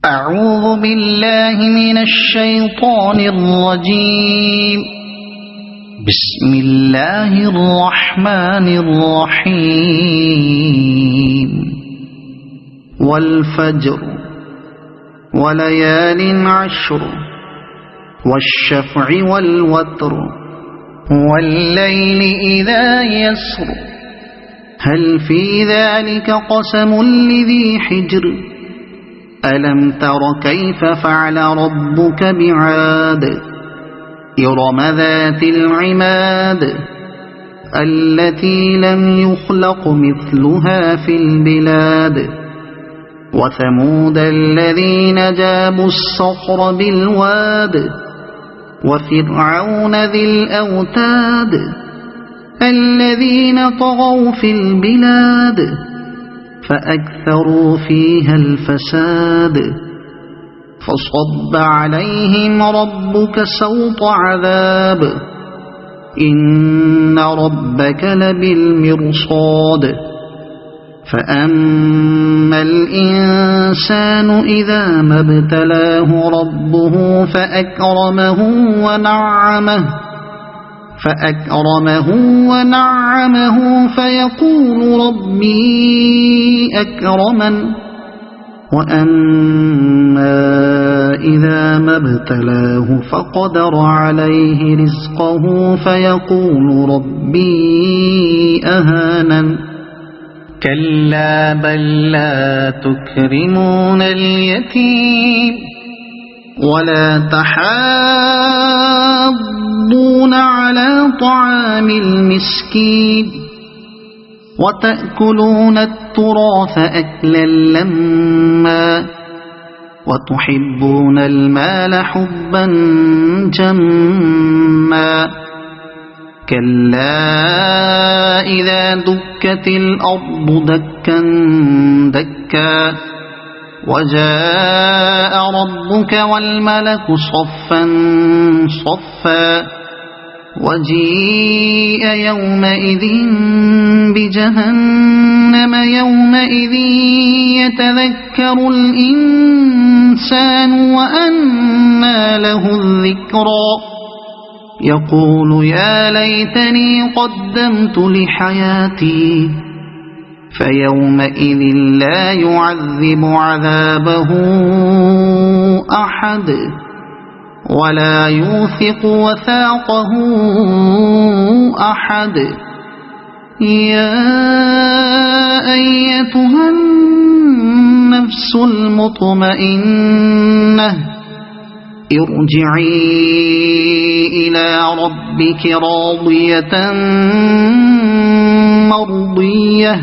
أعوذ بالله من الشيطان الرجيم. بسم الله الرحمن الرحيم. والفجر وليال عشر والشفع والوتر والليل إذا يسر هل في ذلك قسم لذي حجر ألم تر كيف فعل ربك بعاد إرم ذات العماد التي لم يخلق مثلها في البلاد وثمود الذين جابوا الصخر بالواد وفرعون ذي الأوتاد الذين طغوا في البلاد فأكثروا فيها الفساد فصب عليهم ربك سوط عذاب إن ربك لبالمرصاد فأما الإنسان إذا ما ابتلاه ربه فأكرمه ونعمه فيقول ربي أكرمن وأما إذا ما ابتلاه فقدر عليه رزقه فيقول ربي أهانن كلا بل لا تكرمون اليتيم ولا تحاضون على طعام المسكين وتأكلون التراث أكلا لما وتحبون المال حبا جما كلا إذا دكت الأرض دكا دكا وجاء ربك والملك صفا صفا وجيء يومئذ بجهنم يومئذ يتذكر الإنسان وأنى له الذكرى يقول يا ليتني قدمت لحياتي فيومئذ لا يعذب عذابه أحد ولا يوثق وثاقه أحد يا أيتها النفس المطمئنة ارجعي إلى ربك راضية مرضية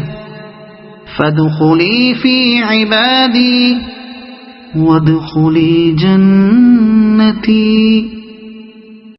فادخلي في عبادي وادخلي جنتي.